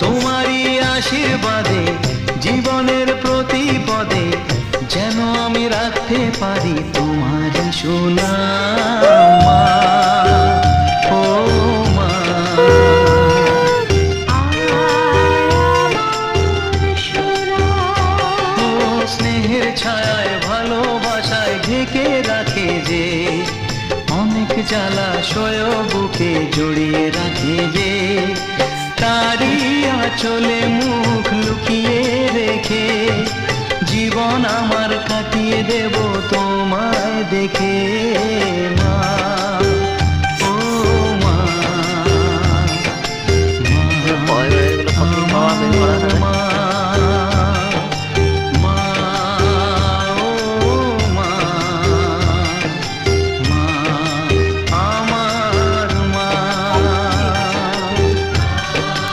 তোমারই আশীর্বাদে জীবনের প্রতি পদে যেন আমি রাখতে পারি তোমারই সুনাম মা, ও মা। ও স্নেহের ছায়ায় ভালোবাসায় ঢেকে রাখে যে, অনেক জ্বালাশয় বুকে জড়িয়ে রাখে যে, তারই আঁচলে মুখ লুকিয়ে রেখে জীবন আমার কাটিয়ে দেব তোমায় দেখে মা।